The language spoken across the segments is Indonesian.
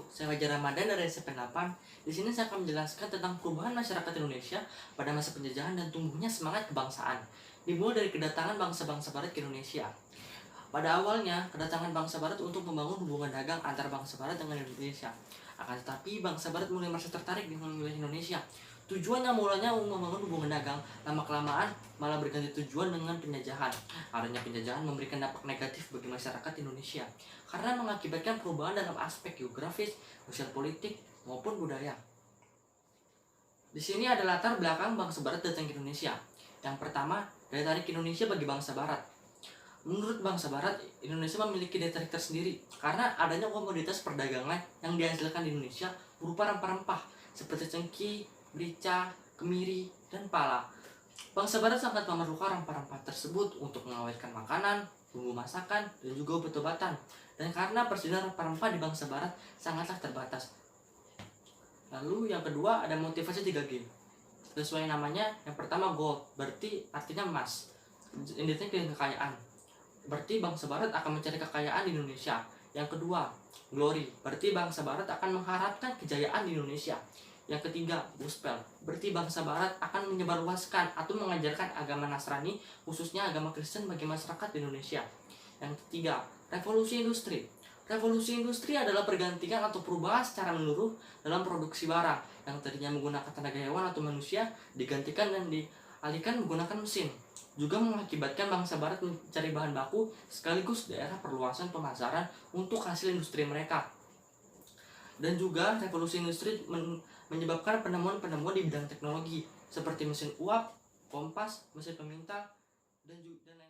Saya Fajar Ramadan dari SMP 8. Di sini saya akan menjelaskan tentang perubahan masyarakat Indonesia pada masa penjajahan dan tumbuhnya semangat kebangsaan. Dimulai dari kedatangan bangsa-bangsa Barat ke Indonesia. Pada awalnya, kedatangan bangsa Barat untuk membangun hubungan dagang antar bangsa Barat dengan Indonesia. Akan tetapi, bangsa Barat mulai merasa tertarik dengan wilayah Indonesia. Tujuannya mulanya membangun hubungan dagang, lama-kelamaan malah berganti tujuan dengan penjajahan. Adanya penjajahan memberikan dampak negatif bagi masyarakat Indonesia, karena mengakibatkan perubahan dalam aspek geografis, sosial politik, maupun budaya. Di sini ada latar belakang bangsa Barat datang ke Indonesia. Yang pertama, daya tarik Indonesia bagi bangsa Barat. Menurut bangsa Barat, Indonesia memiliki daya tarik tersendiri karena adanya komoditas perdagangan yang dihasilkan di Indonesia berupa rempah-rempah seperti cengkih, merica, kemiri, dan pala. Bangsa Barat sangat memerlukan rempah-rempah tersebut untuk mengawetkan makanan, bumbu masakan, dan juga obat-obatan. Dan karena persediaan rempah-rempah di bangsa Barat sangatlah terbatas. Lalu yang kedua ada motivasi 3G. Sesuai namanya, yang pertama gold, berarti artinya emas. Identiknya kekayaan. Berarti bangsa Barat akan mencari kekayaan di Indonesia. Yang kedua, glory, berarti bangsa Barat akan mengharapkan kejayaan di Indonesia. Yang ketiga, gospel, berarti bangsa Barat akan menyebarluaskan atau mengajarkan agama Nasrani, khususnya agama Kristen bagi masyarakat di Indonesia. Yang ketiga, revolusi industri. Revolusi industri adalah pergantian atau perubahan secara menyeluruh dalam produksi barang yang tadinya menggunakan tenaga hewan atau manusia digantikan dan dialihkan menggunakan mesin. Juga mengakibatkan bangsa Barat mencari bahan baku sekaligus daerah perluasan pemasaran untuk hasil industri mereka. Dan juga revolusi industri menyebabkan penemuan-penemuan di bidang teknologi seperti mesin uap, kompas, mesin pemintal, dan lain-lain.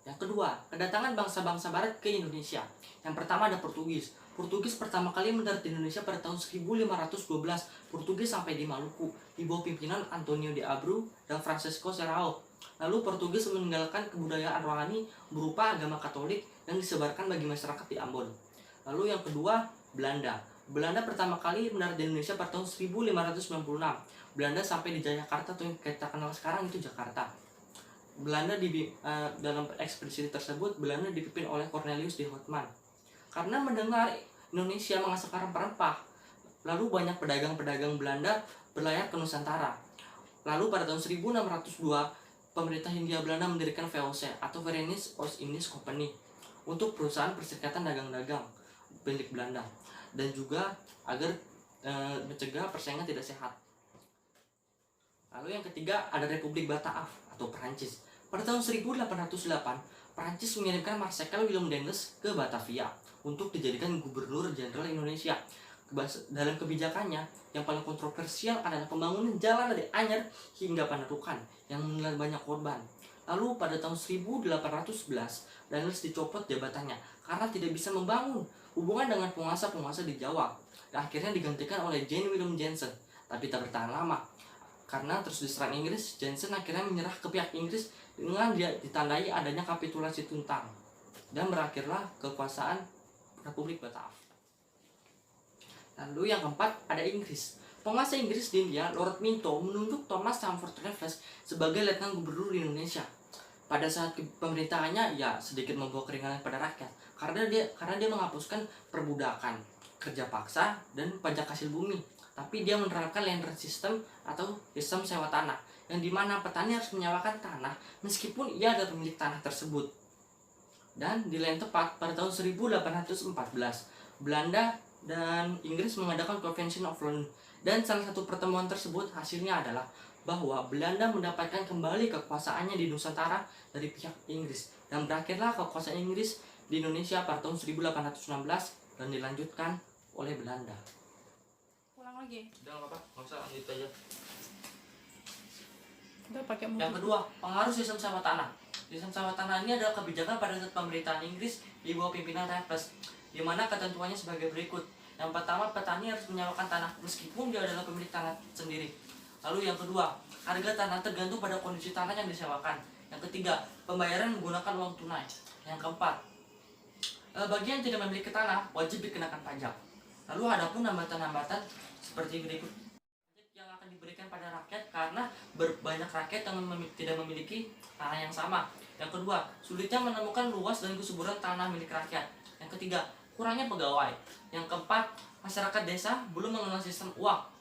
Yang kedua, kedatangan bangsa-bangsa Barat ke Indonesia. Yang pertama ada Portugis. Portugis pertama kali mendarat di Indonesia pada tahun 1512. Portugis sampai di Maluku di bawah pimpinan Antonio de Abreu dan Francisco Serrao. Lalu Portugis meninggalkan kebudayaan rohani berupa agama Katolik yang disebarkan bagi masyarakat di Ambon. Lalu yang kedua, Belanda. Belanda pertama kali mendarat di Indonesia pada tahun 1596. Belanda sampai di Jakarta atau yang kita kenal sekarang itu Jakarta. Belanda dalam ekspedisi tersebut Belanda dipimpin oleh Cornelius de Houtman. Karena mendengar Indonesia menghasilkan rempah-rempah, lalu banyak pedagang-pedagang Belanda berlayar ke Nusantara. Lalu pada tahun 1602, pemerintah Hindia Belanda mendirikan VOC atau Verenigde Oost-Indisch Company untuk perusahaan perserikatan dagang-dagang milik Belanda, dan juga agar mencegah persaingan tidak sehat. Lalu yang ketiga ada Republik Bataaf atau Perancis. Pada tahun 1808, Perancis mengirimkan Marshal Willem Danes ke Batavia untuk dijadikan gubernur jenderal Indonesia. Dalam kebijakannya, yang paling kontroversial adalah pembangunan jalan dari Anyer hingga Panakukang yang menelan banyak korban. Lalu pada tahun 1811, Danes dicopot jabatannya karena tidak bisa membangun hubungan dengan penguasa-penguasa di Jawa. Dan akhirnya digantikan oleh Jane William Jensen, tapi tak bertahan lama. Karena terus diserang Inggris, Jensen akhirnya menyerah ke pihak Inggris dengan ditandai adanya kapitulasi Tuntang. Dan berakhirlah kekuasaan Republik Bataaf. Lalu yang keempat ada Inggris. Penguasa Inggris di India, Lord Minto, menunjuk Thomas Stamford Raffles sebagai letnan gubernur di Indonesia. Pada saat pemerintahannya, ya sedikit membawa keringanan pada rakyat, karena dia menghapuskan perbudakan, kerja paksa, dan pajak hasil bumi. Tapi dia menerapkan land rent system atau sistem sewa tanah, yang dimana petani harus menyewakan tanah meskipun ia adalah pemilik tanah tersebut. Dan di lain tepat, pada tahun 1814, Belanda dan Inggris mengadakan Convention of London. Dan salah satu pertemuan tersebut hasilnya adalah bahwa Belanda mendapatkan kembali kekuasaannya di Nusantara dari pihak Inggris. Dan berakhirlah kekuasaan Inggris di Indonesia pada tahun 1816 dan dilanjutkan oleh Belanda. Ulang lagi. Udah apa? Nggak usah, lanjut aja. Udah pakai motor. Yang kedua, pengaruh sistem sewa tanah. Sistem sewa tanah ini adalah kebijakan pada saat pemerintahan Inggris di bawah pimpinan Raffles, di mana ketentuannya sebagai berikut. Yang pertama, petani harus menyewakan tanah meskipun dia adalah pemilik tanah sendiri. Lalu yang kedua, harga tanah tergantung pada kondisi tanah yang disewakan. Yang ketiga, pembayaran menggunakan uang tunai. Yang keempat, bagi yang tidak memiliki tanah wajib dikenakan pajak. Lalu ada pun hambatan-hambatan seperti berikut. Pajak yang akan diberikan pada rakyat karena banyak rakyat yang tidak memiliki tanah yang sama. Yang kedua, sulitnya menemukan luas dan kesuburan tanah milik rakyat. Yang ketiga, kurangnya pegawai. Yang keempat, masyarakat desa belum mengenal sistem uang.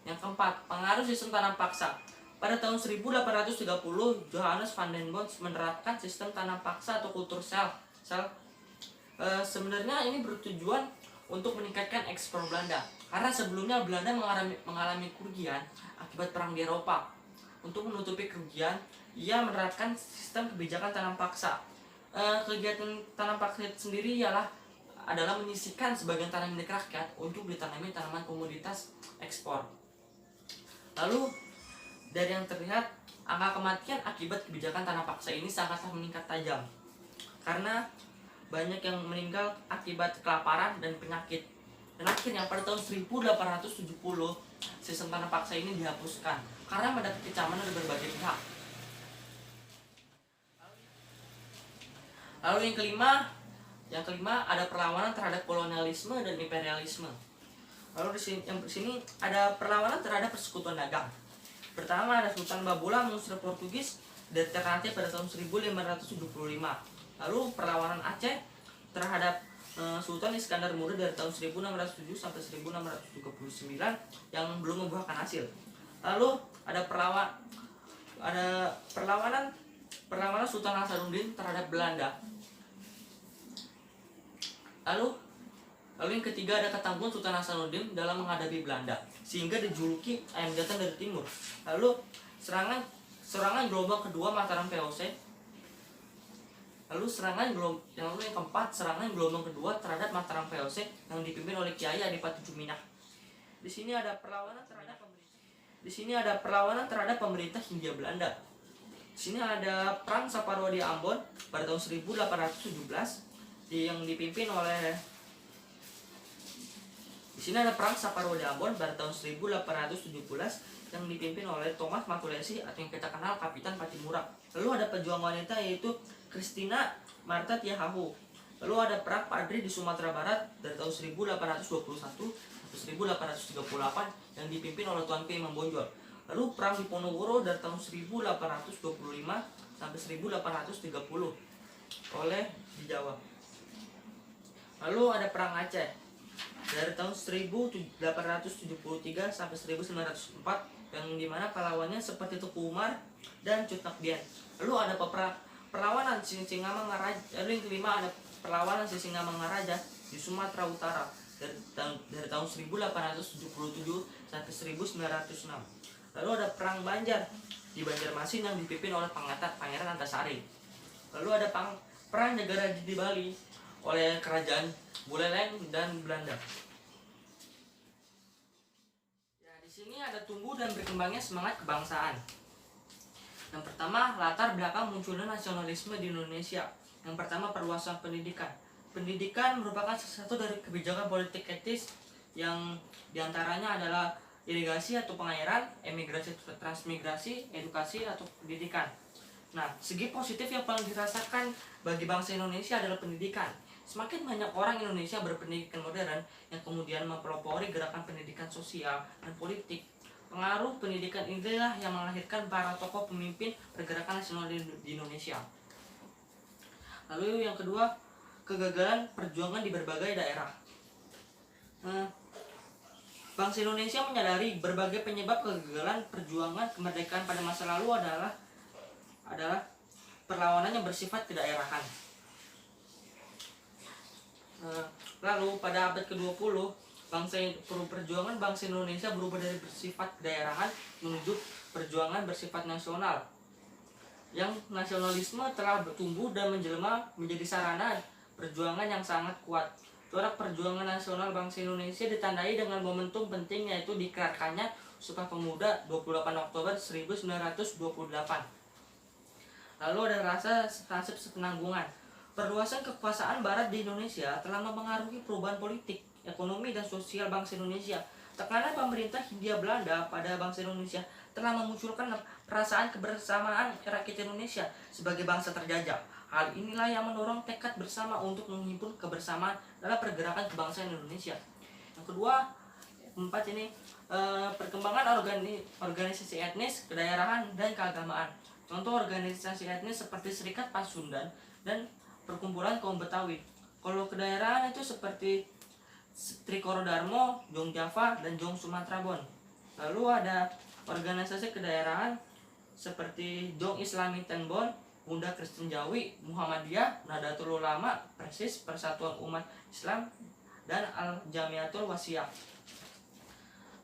Yang keempat, pengaruh sistem tanam paksa. Pada tahun 1830, Johannes van den Bos menerapkan sistem tanam paksa atau kultur sel. Sebenarnya ini bertujuan untuk meningkatkan ekspor Belanda. Karena sebelumnya Belanda mengalami kerugian akibat perang di Eropa. Untuk menutupi kerugian, ia menerapkan sistem kebijakan tanam paksa. Kegiatan tanam paksa itu sendiri adalah menyisihkan sebagian tanah milik rakyat untuk ditanami tanaman komoditas ekspor. Lalu dari yang terlihat, angka kematian akibat kebijakan tanam paksa ini sangatlah meningkat tajam. Karena banyak yang meninggal akibat kelaparan dan penyakit. Dan akhirnya pada tahun 1870, sistem tanam paksa ini dihapuskan karena mendapat kecaman dari berbagai pihak. Lalu yang kelima ada perlawanan terhadap kolonialisme dan imperialisme. Lalu di sini ada perlawanan terhadap persekutuan dagang. Pertama ada Sultan Babola mengusir Portugis dari Ternate pada tahun 1575. Lalu perlawanan Aceh terhadap Sultan Iskandar Muda dari tahun 1607 sampai 1639 yang belum membuahkan hasil. Lalu ada perlawanan Sultan Hasanuddin terhadap Belanda. Lalu yang ketiga ada ketangguhan Sultan Hasanuddin dalam menghadapi Belanda sehingga dijuluki ayam datang dari timur. Lalu serangan gelombang kedua Mataram VOC. Lalu yang keempat, serangan gelombang kedua terhadap Mataram VOC yang dipimpin oleh Kiai Adipati Juminah. Di sini ada perlawanan terhadap pemerintah Hindia Belanda. Di sini ada perang Saparua di Ambon pada tahun 1817 yang dipimpin oleh perang Saparua di Ambon pada tahun 1817 yang dipimpin oleh Thomas Matulesi atau yang kita kenal Kapitan Patimura. Lalu ada pejuang wanita yaitu Christina Marta Tiahahu. Lalu ada perang Padri di Sumatera Barat dari tahun 1821 sampai 1838 yang dipimpin oleh Tuan K. Imam Bonjol. Lalu perang di Ponorogo dari tahun 1825 sampai 1830 oleh di Jawa. Lalu ada perang Aceh dari tahun 1873 sampai 1904 yang dimana pahlawannya seperti Teku Umar dan Cut Nakdian. Lalu ada perlawanan Sisingamangaraja. Lalu yang kelima ada perlawanan Sisingamangaraja di Sumatera Utara dari tahun 1877 sampai 1906. Lalu ada perang Banjar di Banjarmasin yang dipimpin oleh Pangeran Antasari. Lalu ada perang Nagara di Bali oleh kerajaan Buleleng dan Belanda. Ya, di sini ada tumbuh dan berkembangnya semangat kebangsaan. Yang pertama, latar belakang munculnya nasionalisme di Indonesia. Yang pertama, perluasan pendidikan. Pendidikan merupakan salah satu dari kebijakan politik etis yang diantaranya adalah irigasi atau pengairan, emigrasi atau transmigrasi, edukasi atau pendidikan. Nah, segi positif yang paling dirasakan bagi bangsa Indonesia adalah pendidikan. Semakin banyak orang Indonesia berpendidikan modern yang kemudian mempelopori gerakan pendidikan sosial dan politik. Pengaruh pendidikan inilah yang melahirkan para tokoh pemimpin pergerakan nasional di Indonesia. Lalu yang kedua, kegagalan perjuangan di berbagai daerah. Bangsa Indonesia menyadari berbagai penyebab kegagalan perjuangan kemerdekaan pada masa lalu adalah perlawanan yang bersifat kedaerahan. Lalu pada abad ke-20, perjuangan bangsa Indonesia berubah dari bersifat kedaerahan menuju perjuangan bersifat nasional. Yang nasionalisme telah bertumbuh dan menjelma menjadi sarana perjuangan yang sangat kuat. Corak perjuangan nasional bangsa Indonesia ditandai dengan momentum penting yaitu dikeluarkannya Sumpah Pemuda 28 Oktober 1928. Lalu ada nasib sepenanggungan. Perluasan kekuasaan Barat di Indonesia telah mempengaruhi perubahan politik, ekonomi, dan sosial bangsa Indonesia. Tekanan pemerintah Hindia Belanda pada bangsa Indonesia telah memunculkan perasaan kebersamaan rakyat Indonesia sebagai bangsa terjajah. Hal inilah yang mendorong tekad bersama untuk menghimpun kebersamaan dalam pergerakan kebangsaan Indonesia. Yang kedua, Perkembangan organisasi etnis, kedaerahan, dan keagamaan. Contoh organisasi etnis seperti Serikat Pasundan dan Perkumpulan Kaum Betawi. Kalau kedaerahan itu seperti Trikoro Darmo, Jong Java, dan Jong Sumatera Bon. Lalu ada organisasi kedaerahan seperti Jong Islami Tenbon, Bunda Kristen Jawi, Muhammadiyah, Nahdlatul Ulama, Persis, Persatuan Umat Islam, dan Al Jamiatul Wasiyah.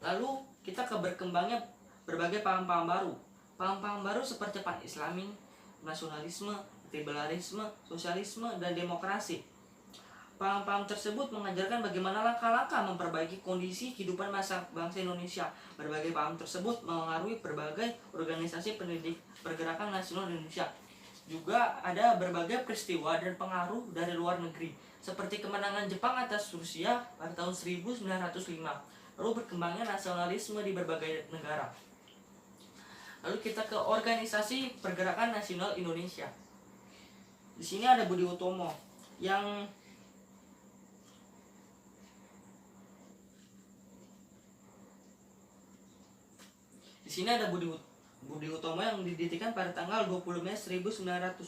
Lalu kita ke berkembangnya berbagai paham-paham baru. Paham-paham baru seperti pan-islami, nasionalisme, liberalisme, sosialisme, dan demokrasi. Paham-paham tersebut mengajarkan bagaimana langkah-langkah memperbaiki kondisi kehidupan bangsa Indonesia. Berbagai paham tersebut mengaruhi berbagai organisasi pergerakan nasional Indonesia. Juga ada berbagai peristiwa dan pengaruh dari luar negeri, seperti kemenangan Jepang atas Rusia pada tahun 1905. Lalu berkembangnya nasionalisme di berbagai negara. Lalu kita ke organisasi pergerakan nasional Indonesia. Di sini ada Budi Utomo yang Budi Utomo yang didirikan pada tanggal 20 Mei 1908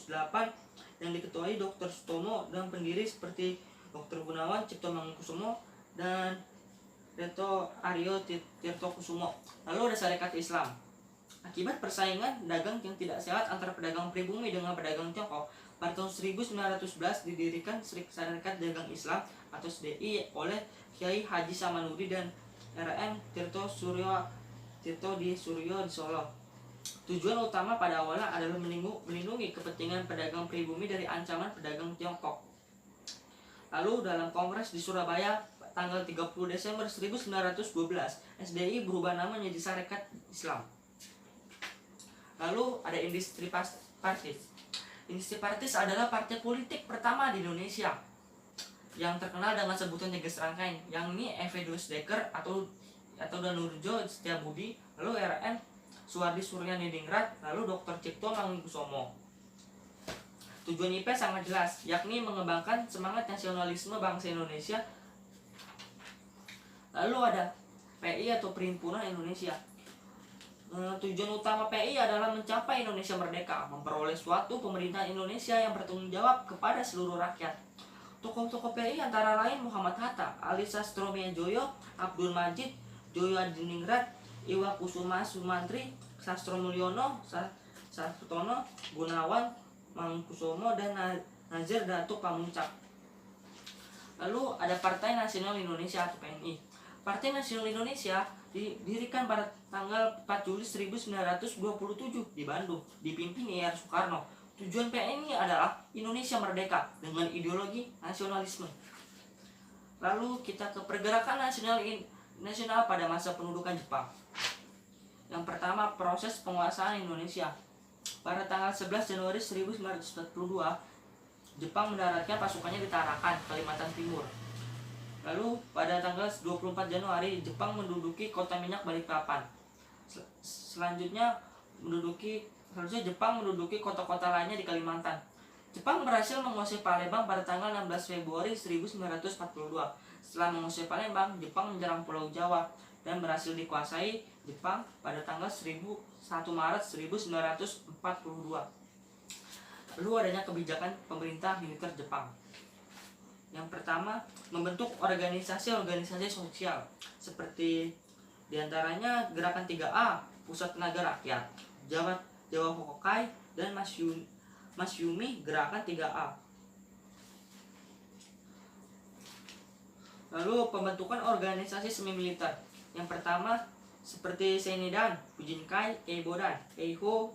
yang diketuai Dr. Sutomo dan pendiri seperti Dr. Gunawan Cipto Mangunkusumo dan Reto Aryo Tirto Kusumo. Lalu ada Sarekat Islam. Akibat persaingan dagang yang tidak sehat antara pedagang pribumi dengan pedagang Tiongkok, pada tahun 1911 didirikan Sarekat Dagang Islam atau SDI oleh Kiai Haji Samanudi dan R.M. Tirto di Suryo di Solo. Tujuan utama pada awalnya adalah melindungi kepentingan pedagang pribumi dari ancaman pedagang Tiongkok. Lalu dalam kongres di Surabaya tanggal 30 Desember 1912, SDI berubah nama menjadi Sarekat Islam. Lalu ada Industri Partis. Industri Partis adalah partai politik pertama di Indonesia yang terkenal dengan sebutan tiga serangkaian, yang ini Evedus Dekker atau Danurjo Setiabudi, lalu RN Suwardi Suryanidingrat, lalu Dr. Cipto Mangunkusumo. Tujuan IP sangat jelas, yakni mengembangkan semangat nasionalisme bangsa Indonesia. Lalu ada PI atau Perhimpunan Indonesia. Tujuan utama PI adalah mencapai Indonesia merdeka, memperoleh suatu pemerintahan Indonesia yang bertanggung jawab kepada seluruh rakyat. Tokoh-tokoh PI antara lain Muhammad Hatta, Ali Sastromijoyo, Abdul Majid, Joyo Adiningrat, Iwa Kusuma Sumantri, Sastro Mulyono, Sartono, Gunawan, Mangunkusumo, dan Nazir Datuk Pamuncak. Lalu ada Partai Nasional Indonesia atau PNI. Partai Nasional Indonesia didirikan pada tanggal 4 Juli 1927 di Bandung, dipimpin IR Soekarno. Tujuan PNI adalah Indonesia merdeka dengan ideologi nasionalisme. Lalu kita ke pergerakan nasional pada masa pendudukan Jepang. Yang pertama, proses penguasaan Indonesia. Pada tanggal 11 Januari 1942, Jepang mendaratkan pasukannya di Tarakan, Kalimantan Timur. Lalu pada tanggal 24 Januari, Jepang menduduki kota minyak Balikpapan. Selanjutnya Jepang menduduki kota-kota lainnya di Kalimantan. Jepang berhasil menguasai Palembang pada tanggal 16 Februari 1942. Setelah menguasai Palembang, Jepang menyerang Pulau Jawa dan berhasil dikuasai Jepang pada tanggal 1 Maret 1942. Lalu adanya kebijakan pemerintah militer Jepang. Yang pertama, membentuk organisasi-organisasi sosial seperti diantaranya Gerakan 3A, Pusat Tenaga Rakyat, Jawa Hokai, dan Masyumi Gerakan 3A. Lalu pembentukan organisasi semi militer. Yang pertama seperti Senidan, Bujinkai, Keibodan, Keiho,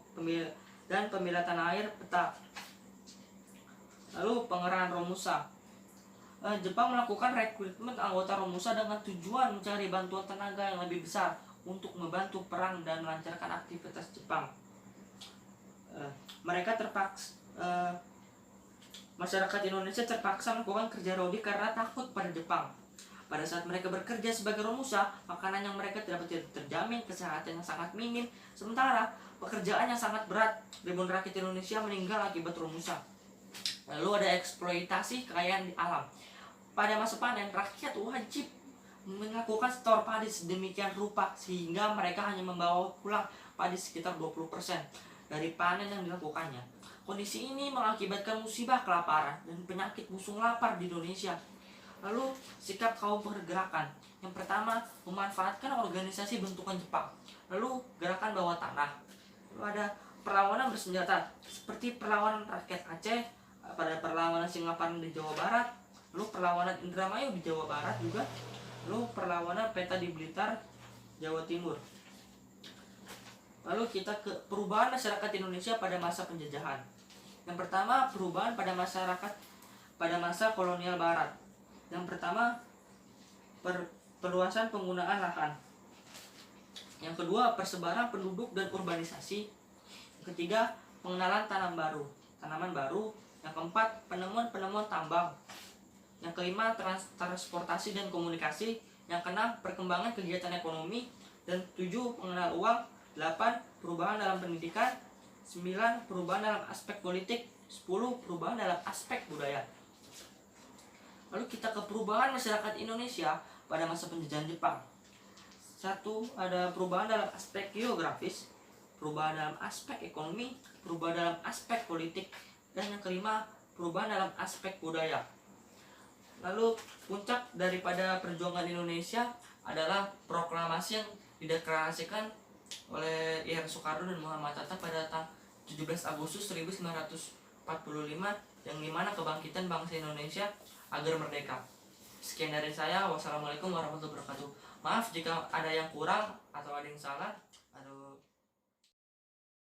dan Pembela Tanah Air Peta. Lalu pengerahan Romusa. Jepang melakukan rekrutmen anggota Romusa dengan tujuan mencari bantuan tenaga yang lebih besar untuk membantu perang dan melancarkan aktivitas Jepang. Masyarakat Indonesia terpaksa melakukan kerja rodi karena takut pada Jepang. Pada saat mereka bekerja sebagai Romusa, makanan yang mereka tidak terjamin, kesehatan yang sangat minim, sementara pekerjaan yang sangat berat. Ribuan rakyat Indonesia meninggal akibat Romusa. Lalu ada eksploitasi kekayaan di alam. Pada masa panen, rakyat wajib melakukan setor padi sedemikian rupa sehingga mereka hanya membawa pulang padi sekitar 20% dari panen yang dilakukannya. Kondisi ini mengakibatkan musibah kelaparan dan penyakit musuh lapar di Indonesia. Lalu sikap kaum pergerakan. Yang pertama, memanfaatkan organisasi bentukan Jepang. Lalu gerakan bawah tanah. Lalu ada perlawanan bersenjata seperti perlawanan rakyat Aceh, pada perlawanan Singaparna di Jawa Barat, lalu perlawanan Indramayu di Jawa Barat juga, lalu perlawanan Peta di Blitar, Jawa Timur. Lalu kita ke perubahan masyarakat Indonesia pada masa penjajahan. Yang pertama, perubahan pada masyarakat pada masa kolonial Barat. Yang pertama, perluasan penggunaan lahan. Yang kedua, persebaran penduduk dan urbanisasi. Yang ketiga, pengenalan tanaman baru. Yang keempat, penemuan tambang. Yang kelima, transportasi dan komunikasi. Yang keenam, perkembangan kegiatan ekonomi. Dan 7, pengenal uang. 8, perubahan dalam pendidikan. 9, perubahan dalam aspek politik. 10, perubahan dalam aspek budaya. Lalu kita ke perubahan masyarakat Indonesia pada masa penjajahan Jepang. 1, ada perubahan dalam aspek geografis, perubahan dalam aspek ekonomi, perubahan dalam aspek politik, dan yang kelima, perubahan dalam aspek budaya. Lalu puncak daripada perjuangan Indonesia adalah proklamasi yang dideklarasikan oleh Ir Soekarno dan Muhammad Hatta pada 17 Agustus 1945, yang dimana kebangkitan bangsa Indonesia agar merdeka. Sekian dari saya. Wassalamualaikum warahmatullahi wabarakatuh. Maaf jika ada yang kurang atau ada yang salah.